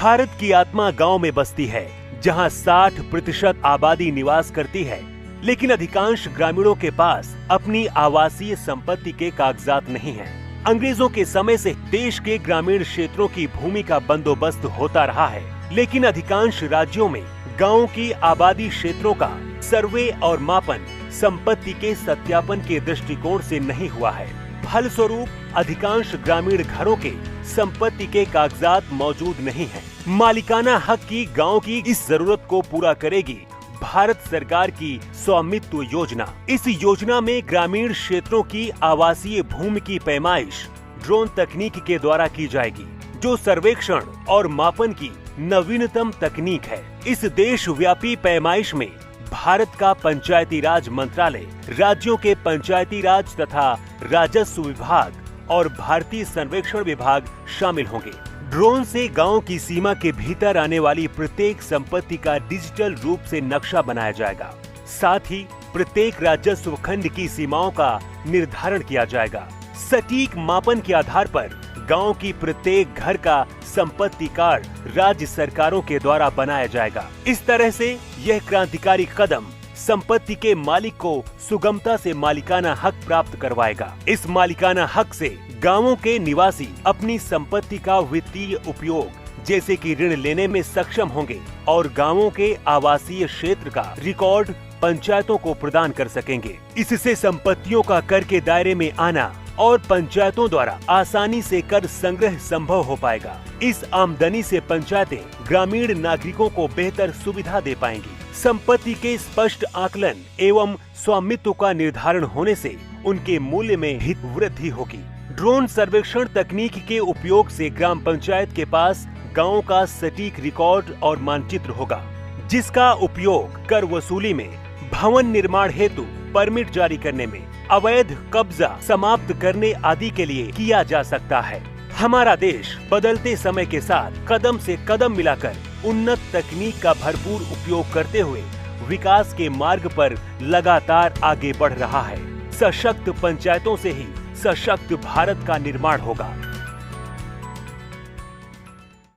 भारत की आत्मा गांव में बसती है, जहां 60% आबादी निवास करती है, लेकिन अधिकांश ग्रामीणों के पास अपनी आवासीय संपत्ति के कागजात नहीं हैं। अंग्रेजों के समय से देश के ग्रामीण क्षेत्रों की भूमि का बंदोबस्त होता रहा है, लेकिन अधिकांश राज्यों में गांवों की आबादी क्षेत्रों का सर्वे और मापन संपत्ति के सत्यापन के दृष्टिकोण से नहीं हुआ है। फलस्वरूप अधिकांश ग्रामीण घरों के संपत्ति के कागजात मौजूद नहीं हैं। मालिकाना हक की गांव की इस जरूरत को पूरा करेगी भारत सरकार की स्वामित्व योजना। इस योजना में ग्रामीण क्षेत्रों की आवासीय भूमि की पैमाइश ड्रोन तकनीक के द्वारा की जाएगी, जो सर्वेक्षण और मापन की नवीनतम तकनीक है। इस देशव्यापी पैमाइश में भारत का पंचायती राज मंत्रालय, राज्यों के पंचायती राज तथा राजस्व विभाग और भारतीय सर्वेक्षण विभाग शामिल होंगे। ड्रोन से गांव की सीमा के भीतर आने वाली प्रत्येक संपत्ति का डिजिटल रूप से नक्शा बनाया जाएगा। साथ ही प्रत्येक राजस्व खंड की सीमाओं का निर्धारण किया जाएगा। सटीक मापन के आधार पर गांव की प्रत्येक घर का संपत्ति कार्ड राज्य सरकारों के द्वारा बनाया जाएगा। इस तरह से यह क्रांतिकारी कदम संपत्ति के मालिक को सुगमता से मालिकाना हक प्राप्त करवाएगा। इस मालिकाना हक से गांवों के निवासी अपनी संपत्ति का वित्तीय उपयोग जैसे कि ऋण लेने में सक्षम होंगे और गांवों के आवासीय क्षेत्र का रिकॉर्ड पंचायतों को प्रदान कर सकेंगे। इससे संपत्तियों का कर के दायरे में आना और पंचायतों द्वारा आसानी से कर संग्रह संभव हो पाएगा। इस आमदनी से पंचायतें ग्रामीण नागरिकों को बेहतर सुविधा दे पाएंगी। संपत्ति के स्पष्ट आकलन एवं स्वामित्व का निर्धारण होने से उनके मूल्य में भी वृद्धि होगी। ड्रोन सर्वेक्षण तकनीक के उपयोग से ग्राम पंचायत के पास गाँव का सटीक रिकॉर्ड और मानचित्र होगा, जिसका उपयोग कर वसूली में, भवन निर्माण हेतु परमिट जारी करने में, अवैध कब्जा समाप्त करने आदि के लिए किया जा सकता है। हमारा देश बदलते समय के साथ कदम से कदम मिलाकर उन्नत तकनीक का भरपूर उपयोग करते हुए विकास के मार्ग पर लगातार आगे बढ़ रहा है। सशक्त पंचायतों से ही सशक्त भारत का निर्माण होगा।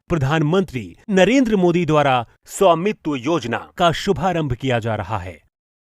प्रधानमंत्री नरेंद्र मोदी द्वारा स्वामित्व योजना का शुभारंभ किया जा रहा है।